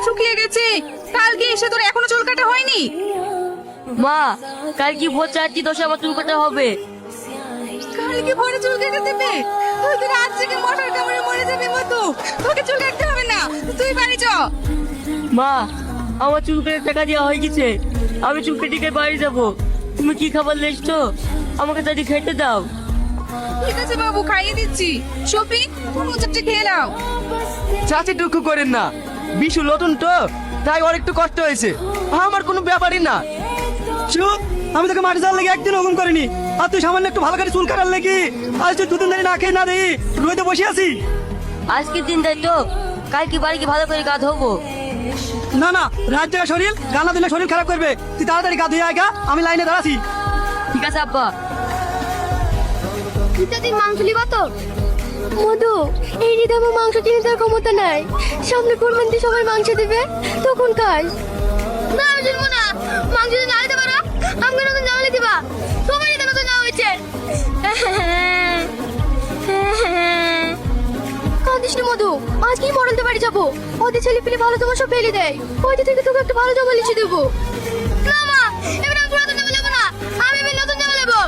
শুকিয়ে গেছে। কালকে এসে তোর এখনো চুল কাটা হয়নি? মা, কাল কি ভোর 4:10 আমার চুল কাটা হবে। কালকে ভোরে চুল কেটে দেবে? তুই তো রাত থেকে মশার কামড়ে মরে যাবি মতো। তোকে চুল কাটতে হবে না, তুই বাড়ি চ। মা, আমার চুল কেটে টাকা দেওয়া হয়ে গেছে, আমি চুল কেটে বাড়ি যাবো। তুমি কি খাবার লেসছো? আমাকে তাড়াতাড়ি খেতে দাও। ঠিক আছে বাবু, খাইয়ে দিচ্ছি। শফিক, তুমি চারটে খেয়ে নাও। চাচি দুঃখ করেন না, বিশু নতুন তো, তাই ওর একটু কষ্ট হয়েছে, আমার কোনো ব্যাপারই না। চুপ, আমি তোকে মাটি যাওয়ার লেগে একদিন হুকুম করিনি, আর তুই সামান্য একটু ভালো করে চুল কাটার লেগে আজ তুই দুদিন ধরে না খেয়ে না দেই রোদে বসে আছি। আজকের দিন তাই তো, কাল কি বাড়ি ভালো করে গা ধোবো। না না, রাত জায়গা শরীর, গানা দিলে শরীর খারাপ করবে। তুই তাড়াতাড়ি গা ধুয়ে আয়, আমি লাইনে দাঁড়াছি। ঠিক আছে আব্বা। দিন মাংস লিবা তো? মধু, এই হৃদয় আমার মাংস কিনে দেওয়ার ক্ষমতা নাই। সামনে কোরবানিতে সবাই মাংস দিবে, তখন খাস। না আমি শুনবো না, মাংস যদি না দিতে পারো আমাকে নতুন জামালে দিবা। তোমার এটা নতুন জামা হয়েছে। কাঁদিস না মধু, আজকেই মরলতে বাড়ি যাবো। ওদের ছেলে পেলে ভালো জামা সব ফেলে দেয়, ওইটা থেকে তোকে একটা ভালো জামা লিখে দেবো। না মা, এবার আমি পুরাতন জামা নেবো না, আমি এবার নতুন জামা নেবো।